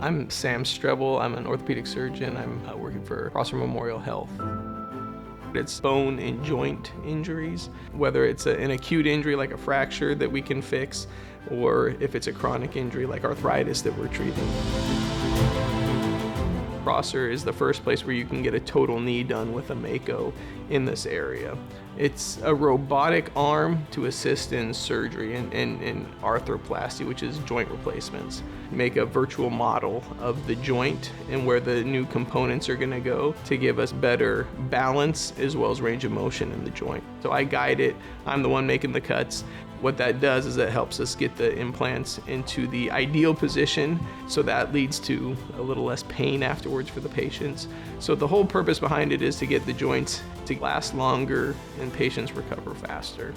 I'm Sam Strebel. I'm an orthopedic surgeon. I'm working for Prosser Memorial Health. It's bone and joint injuries, whether it's an acute injury like a fracture that we can fix, or if it's a chronic injury like arthritis that we're treating. Prosser is the first place where you can get a total knee done with a Mako in this area. It's a robotic arm to assist in surgery and arthroplasty, which is joint replacements. Make a virtual model of the joint and where the new components are going to go to give us better balance as well as range of motion in the joint. So I guide it. I'm the one making the cuts. What that does is it helps us get the implants into the ideal position, so that leads to a little less pain afterwards for the patients. So the whole purpose behind it is to get the joints to last longer and patients recover faster.